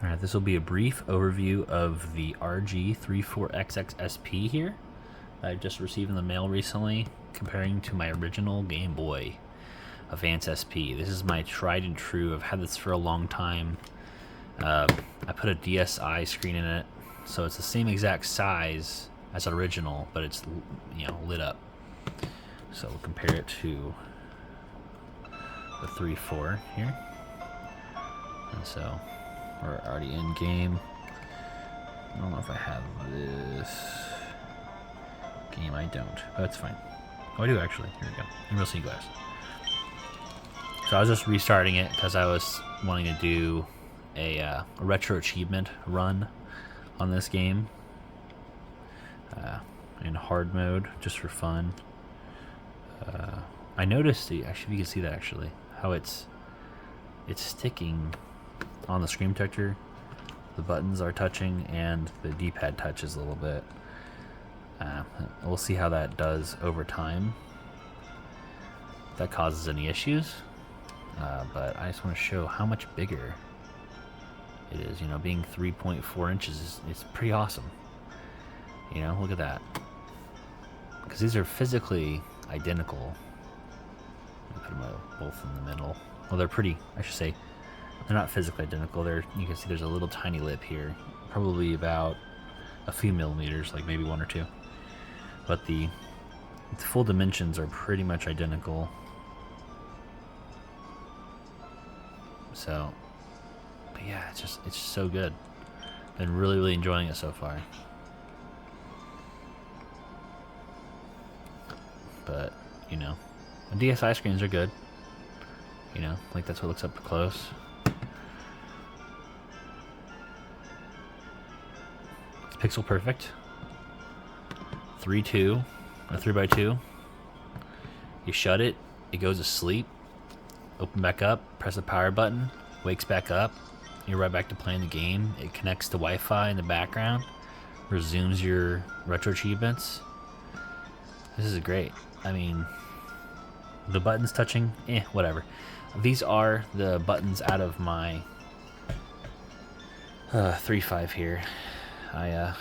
Alright, this will be a brief overview of the RG34XXSP here. I've just received in the mail recently, comparing to my original Game Boy Advance SP. This is my tried and true. I've had this for a long time. I put a DSi screen in it, so it's the same exact size as original, but it's, you know, lit up. So we'll compare it to the 3.4 here. And so we're already in game. I don't know if I have this game. I don't, but that's fine. Oh, I do actually. Here we go. Emulation glass. So I was just restarting it because I was wanting to do a retro achievement run on this game in hard mode, just for fun. I noticed, actually, if you can see that actually, how it's sticking on the screen protector. The buttons are touching and the D-pad touches a little bit. We'll see how that does over time, if that causes any issues. But I just want to show how much bigger it is. You know, being 3.4 inches is pretty awesome. You know, look at that. Because these are physically identical. Let me put them both in the middle. Well, they're pretty, I should say, they're not physically identical. You can see there's a little tiny lip here, probably about a few millimeters, like maybe 1 or 2. But the full dimensions are pretty much identical. So, but yeah, it's just so good. Been really enjoying it so far. But you know, DSi screens are good. You know, like that's what looks up close. It's pixel perfect. 3.2 or 3x2. You shut it, it goes to sleep. Open back up, press the power button, wakes back up. You're right back to playing the game. It connects to Wi-Fi in the background, resumes your retro achievements. This is great. I mean, the buttons touching, whatever. These are the buttons out of my 3.5 here. I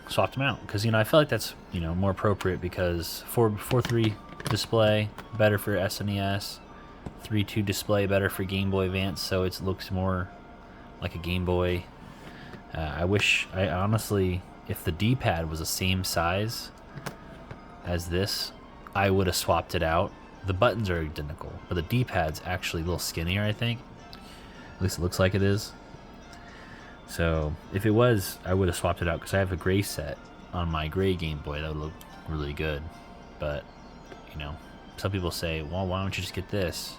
swapped them out because, you know, I feel like that's, you know, more appropriate because 4.3 display better for SNES, 3.2 display better for Game Boy Advance, so it looks more like a Game Boy. I honestly, if the D-pad was the same size as this, I would have swapped it out. The buttons are identical, but the D-pad's actually a little skinnier, I think. At least it looks like it is. So if it was, I would have swapped it out because I have a gray set on my gray Game Boy that would look really good. But, you know, some people say, well, why don't you just get this?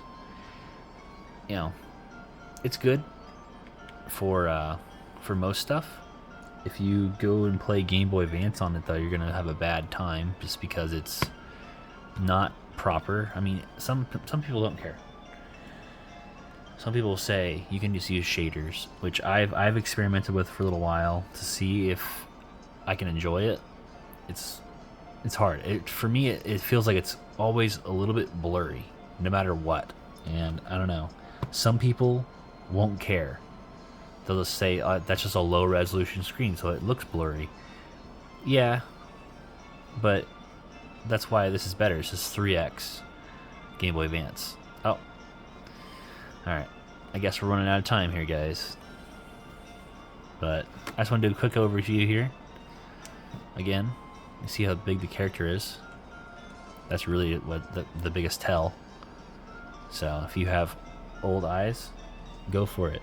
You know, it's good for most stuff. If you go and play Game Boy Advance on it, though, you're gonna have a bad time just because it's not proper. I mean, some people don't care. Some people say you can just use shaders, which I've experimented with for a little while to see if I can enjoy it. It's hard. For me, it feels like it's always a little bit blurry, no matter what. And I don't know. Some people won't care. They'll just say, that's just a low resolution screen, so it looks blurry. Yeah, but that's why this is better. It's just 3x Game Boy Advance. Oh. Alright. I guess we're running out of time here, guys. But I just want to do a quick overview here. Again, you see how big the character is. That's really what the biggest tell. So if you have old eyes, go for it.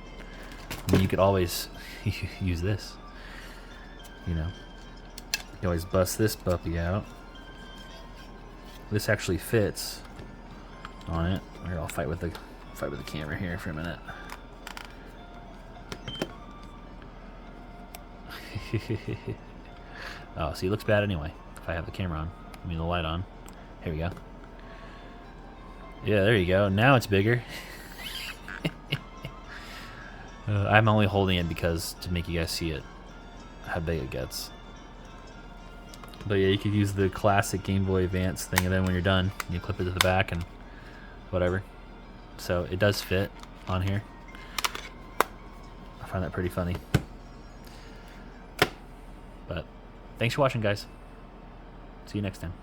I mean, you could always use this. You know, you can always bust this puppy out. This actually fits on it. Here, I'll fight with the camera here for a minute. Oh, see, it looks bad anyway if I have the camera on. I mean, the light on. Here we go. Yeah, there you go. Now it's bigger. I'm only holding it because to make you guys see it, how big it gets. But yeah, you could use the classic Game Boy Advance thing, and then when you're done, you clip it to the back and whatever. So it does fit on here. find that pretty funny. But thanks for watching, guys. See you next time.